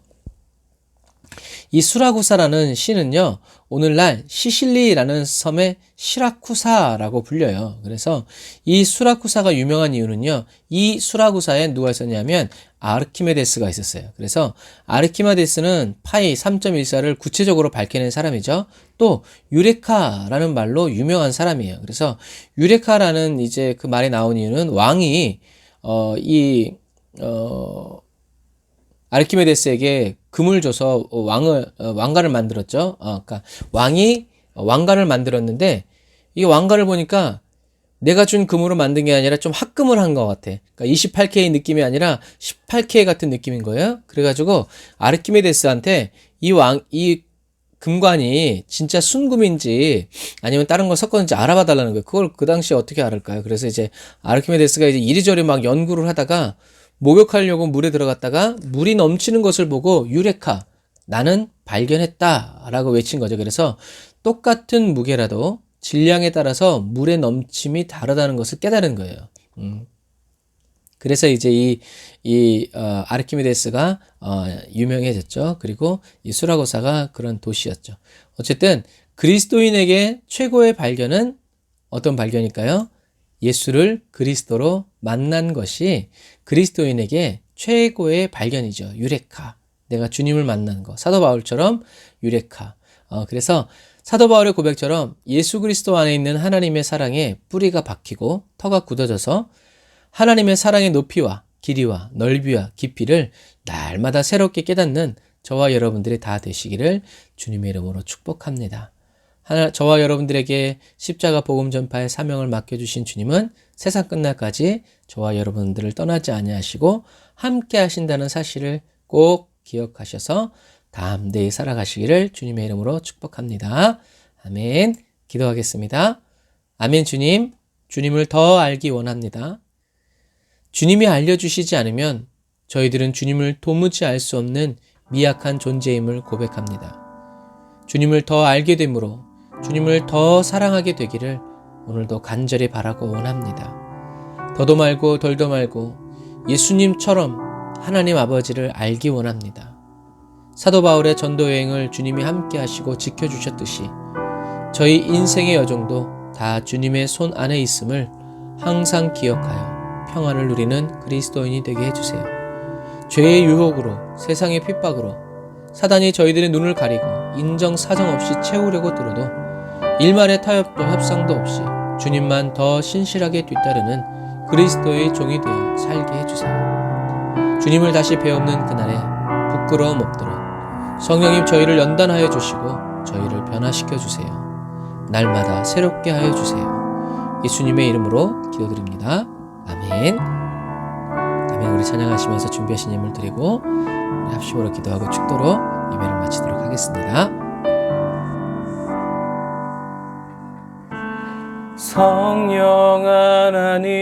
이 수라구사라는 시는요, 오늘날 시실리라는 섬의 시라쿠사라고 불려요. 그래서 이 수라쿠사가 유명한 이유는요, 이 수라구사에 누가 있었냐면 아르키메데스가 있었어요. 그래서 아르키메데스는 파이 3.14를 구체적으로 밝혀낸 사람이죠. 또 유레카라는 말로 유명한 사람이에요. 그래서 유레카라는 이제 그 말이 나온 이유는 왕이 아르키메데스에게 금을 줘서 왕관을 만들었죠. 그러니까 왕이 왕관을 만들었는데 이 왕관을 보니까 내가 준 금으로 만든 게 아니라 좀 합금을 한 것 같아. 그러니까 28K 느낌이 아니라 18K 같은 느낌인 거예요. 그래가지고 아르키메데스한테 이 금관이 진짜 순금인지 아니면 다른 걸 섞었는지 알아봐 달라는 거예요. 그걸 그 당시에 어떻게 알을까요? 그래서 이제 아르키메데스가 이제 이리저리 막 연구를 하다가 목욕하려고 물에 들어갔다가 물이 넘치는 것을 보고 유레카, 나는 발견했다 라고 외친 거죠. 그래서 똑같은 무게라도 질량에 따라서 물의 넘침이 다르다는 것을 깨달은 거예요. 그래서 이제 아르키메데스가 유명해졌죠. 그리고 이 수라고사가 그런 도시였죠. 어쨌든 그리스도인에게 최고의 발견은 어떤 발견일까요? 예수를 그리스도로 만난 것이 그리스도인에게 최고의 발견이죠. 유레카. 내가 주님을 만난 거. 사도 바울처럼 유레카. 그래서 사도 바울의 고백처럼 예수 그리스도 안에 있는 하나님의 사랑에 뿌리가 박히고 터가 굳어져서 하나님의 사랑의 높이와 길이와 넓이와 깊이를 날마다 새롭게 깨닫는 저와 여러분들이 다 되시기를 주님의 이름으로 축복합니다. 저와 여러분들에게 십자가 복음 전파의 사명을 맡겨주신 주님은 세상 끝날까지 저와 여러분들을 떠나지 아니하시고 함께 하신다는 사실을 꼭 기억하셔서 담대히 살아가시기를 주님의 이름으로 축복합니다. 아멘. 기도하겠습니다. 아멘. 주님, 주님을 더 알기 원합니다. 주님이 알려주시지 않으면 저희들은 주님을 도무지 알 수 없는 미약한 존재임을 고백합니다. 주님을 더 알게 되므로 주님을 더 사랑하게 되기를 오늘도 간절히 바라고 원합니다. 더도 말고 덜도 말고 예수님처럼 하나님 아버지를 알기 원합니다. 사도 바울의 전도 여행을 주님이 함께 하시고 지켜주셨듯이 저희 인생의 여정도 다 주님의 손 안에 있음을 항상 기억하여 평안을 누리는 그리스도인이 되게 해주세요. 죄의 유혹으로, 세상의 핍박으로 사단이 저희들의 눈을 가리고 인정사정 없이 채우려고 들어도 일말의 타협도 협상도 없이 주님만 더 신실하게 뒤따르는 그리스도의 종이 되어 살게 해주세요. 주님을 다시 배움는 그날에 부끄러움 없도록 성령님 저희를 연단하여 주시고 저희를 변화시켜 주세요. 날마다 새롭게 하여 주세요. 예수님의 이름으로 기도드립니다. 아멘. 아멘. 우리 찬양하시면서 준비하신 예물 드리고 우리 합심으로 기도하고 축도로 예배를 마치도록 하겠습니다. 성령 하나님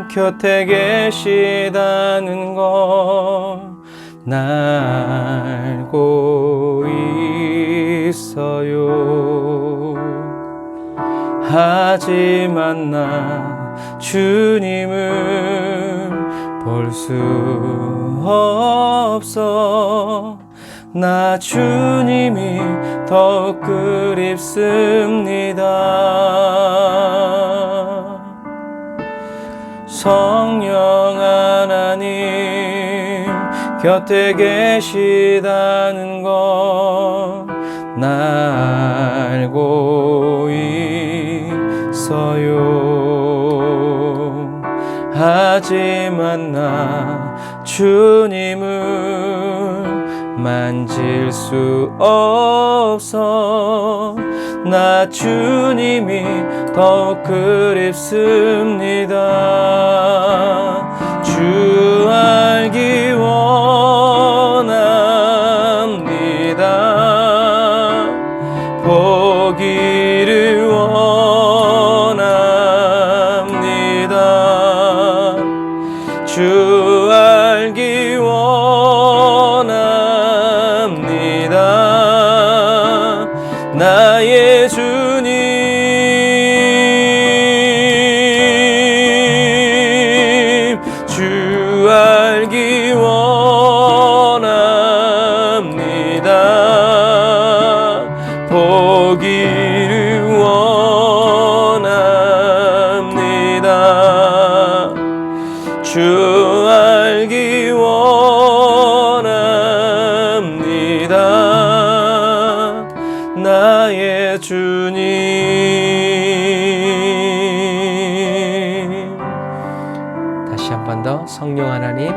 곁에 계시다는 걸 나 알고 있어요. 하지만 나 주님을 볼 수 없어. 나 주님이 더 그립습니다. 성령 하나님 곁에 계시다는 걸 나 알고 있어요. 하지만 나 주님을 만질 수 없어. 나 주님이 더 그립습니다. 주 알기 원합니다. 나의 주님, 주 알기 원합니다. 보기를 원합니다. 주 알기 원합니다. 나의 주님. 다시 한 번 더. 성령 하나님,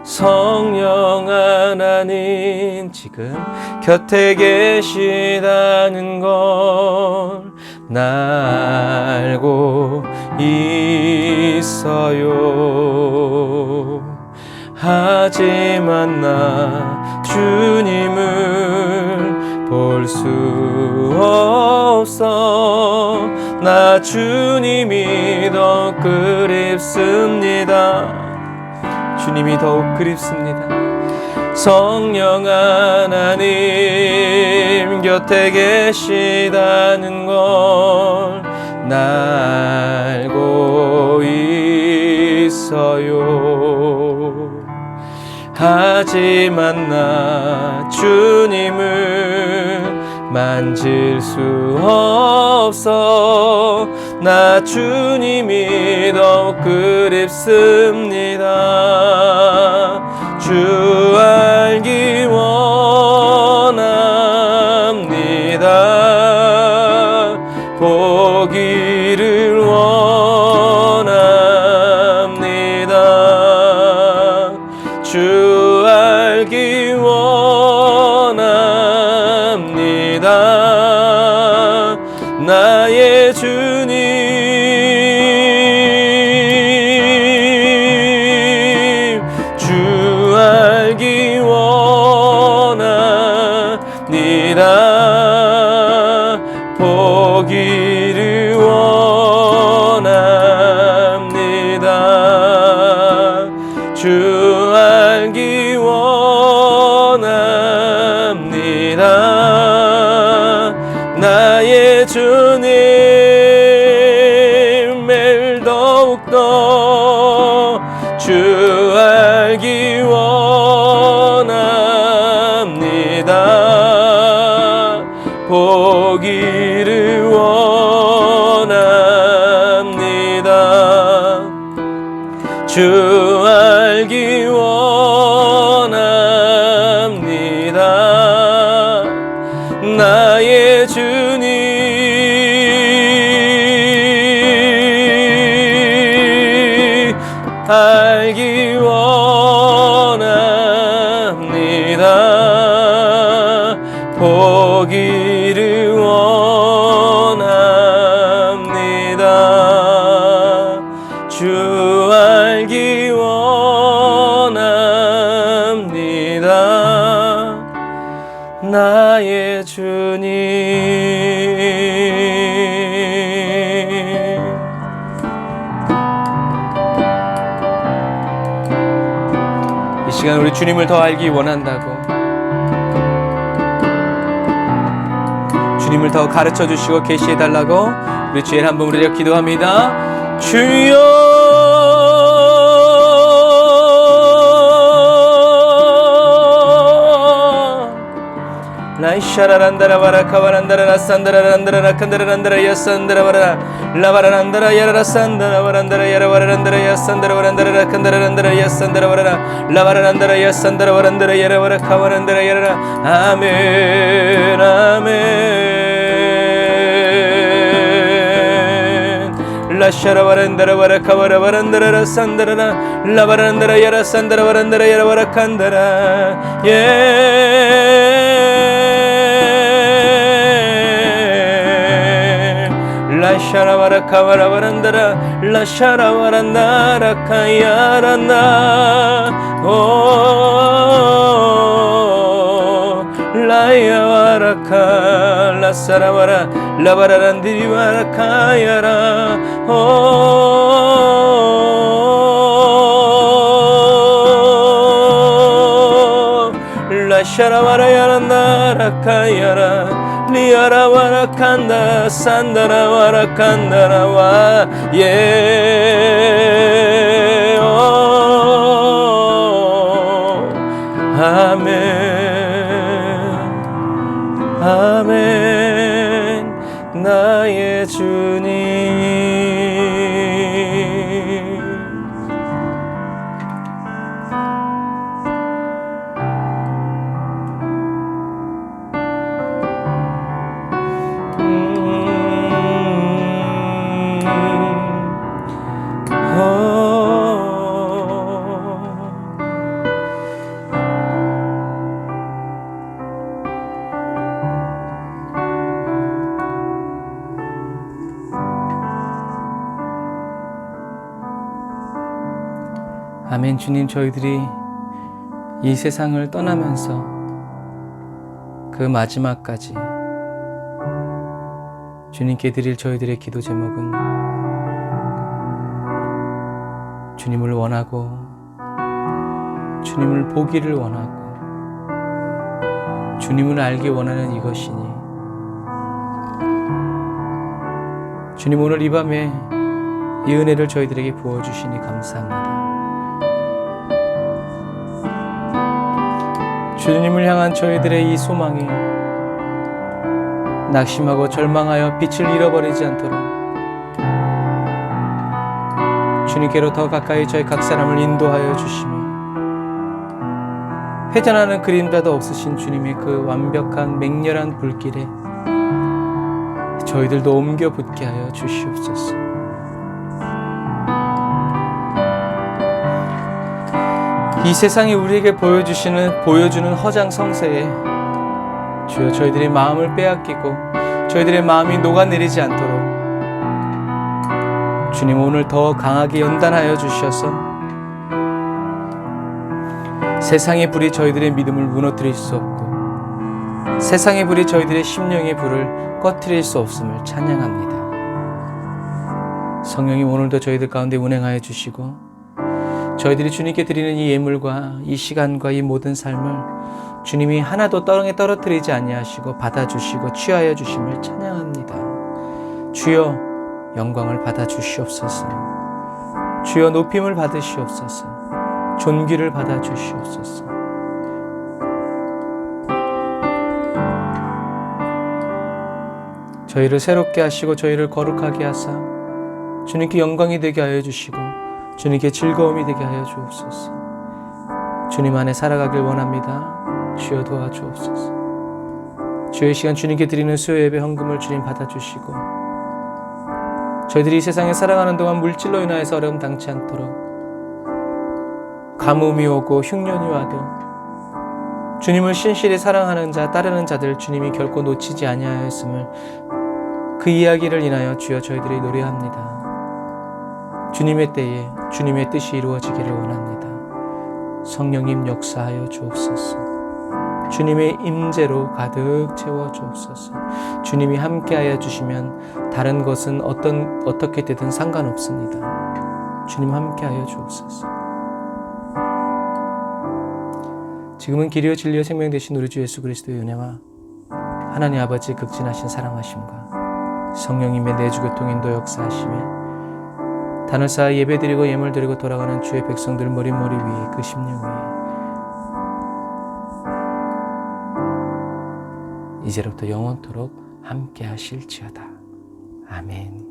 성령 하나님 지금 곁에 계시다는 걸 나 알고 있어요. 하지만 나 주님을 볼 수 없어. 나 주님이 더 그립습니다. 주님이 더욱 그립습니다. 성령 하나님 곁에 계시다는 걸 나 알고 있어요. 하지만 나 주님을 만질 수 없어. 나 주님이 더 그립습니다. 주 알기 원합니다. 보기를 원합니다. 주 알기 원합니다. 나의 주님, 주 알기 원합니다. 보기를 원합니다. 주 알기 원합니다. 나의 주님, 매일 더욱더 주 알기 원합니다. 보기를 원합니다. 주 알기 원합니다. 나의 주님, 알기 원합니다. 보기를 원합니다. 주 알기 원합니다. 나의 주님. 이 시간 우리 주님을 더 알기 원한다고, 주님을 더 가르쳐 주시고 계시해 달라고 우리 주의 한 번 우리가 기도합니다. 주여, 라이샤라란다라 바라카바란다라 라산다라란다라 라칸다라란다라 야산다라바라 라바라란다라 야라산다라 바란다라 야라바라란다라 야산다라 바란다라 라칸다라란다라 야산다라 바라라 라바라란다라 야산다라 바란다라 야라바라카바란다라 야라라. 아멘 아멘. 라샤라바란다라 바라카바라 바란다라 라산다라라 라바란다라 야라산다라 바란다라 야라바라칸다라. 라샤라바라카바라바란다라 라샤라바란다라카야란다. 오 라야와라카 라사라바라 라바라란디리바라카야라. 오 샤라와라야라 나라카야라 리아라와라칸다 산다라와라칸다라와 아멘 아멘 나의 주님 아멘. 주님, 저희들이 이 세상을 떠나면서 그 마지막까지 주님께 드릴 저희들의 기도 제목은 주님을 원하고 주님을 보기를 원하고 주님을 알기 원하는 이것이니 주님 오늘 이 밤에 이 은혜를 저희들에게 부어주시니 감사합니다. 주님을 향한 저희들의 이 소망이 낙심하고 절망하여 빛을 잃어버리지 않도록 주님께로 더 가까이 저희 각 사람을 인도하여 주시며 회전하는 그림자도 없으신 주님의 그 완벽한 맹렬한 불길에 저희들도 옮겨 붙게 하여 주시옵소서. 이 세상이 우리에게 보여주는 허장 성세에 주여 저희들의 마음을 빼앗기고 저희들의 마음이 녹아내리지 않도록 주님 오늘 더 강하게 연단하여 주셔서 세상의 불이 저희들의 믿음을 무너뜨릴 수 없고 세상의 불이 저희들의 심령의 불을 꺼트릴 수 없음을 찬양합니다. 성령님 오늘도 저희들 가운데 운행하여 주시고 저희들이 주님께 드리는 이 예물과 이 시간과 이 모든 삶을 주님이 하나도 땅에 떨어뜨리지 아니하시고 받아주시고 취하여 주심을 찬양합니다. 주여 영광을 받아주시옵소서. 주여 높임을 받으시옵소서. 존귀를 받아주시옵소서. 저희를 새롭게 하시고 저희를 거룩하게 하사 주님께 영광이 되게 하여 주시고 주님께 즐거움이 되게 하여 주옵소서. 주님 안에 살아가길 원합니다. 주여 도와주옵소서. 주의 시간 주님께 드리는 수요 예배 헌금을 주님 받아주시고 저희들이 이 세상에 살아가는 동안 물질로 인하여서 어려움 당치 않도록 가뭄이 오고 흉년이 와도 주님을 신실히 사랑하는 자 따르는 자들 주님이 결코 놓치지 아니하였음을 그 이야기를 인하여 주여 저희들이 노래합니다. 주님의 때에 주님의 뜻이 이루어지기를 원합니다. 성령님 역사하여 주옵소서. 주님의 임재로 가득 채워 주옵소서. 주님이 함께하여 주시면 다른 것은 어떻게 되든 상관없습니다. 주님 함께하여 주옵소서. 지금은 길이요 진리요 생명 되신 우리 주 예수 그리스도의 은혜와 하나님 아버지 극진하신 사랑하심과 성령님의 내주 교통 인도 역사하심에 단을 쌓아 예배드리고 예물드리고 돌아가는 주의 백성들 머리머리 위에 그 심령 위에 이제로부터 영원토록 함께 하실지어다. 아멘.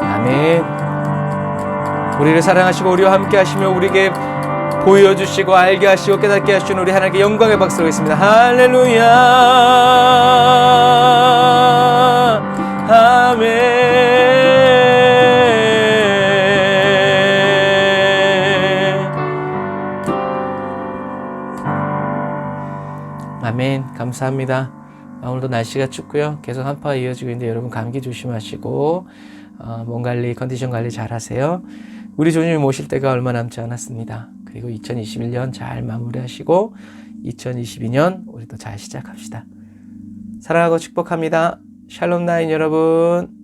아멘. 우리를 사랑하시고 우리와 함께 하시며 우리에게 보여주시고 알게 하시고 깨닫게 하시는 우리 하나님께 영광의 박수로 있습니다. 할렐루야. 아멘. 아멘. 감사합니다. 오늘도 날씨가 춥고요. 계속 한파가 이어지고 있는데 여러분 감기 조심하시고 몸 관리, 컨디션 관리 잘 하세요. 우리 주님이 모실 때가 얼마 남지 않았습니다. 그리고 2021년 잘 마무리하시고 2022년 우리도 잘 시작합시다. 사랑하고 축복합니다. 샬롬 나인 여러분.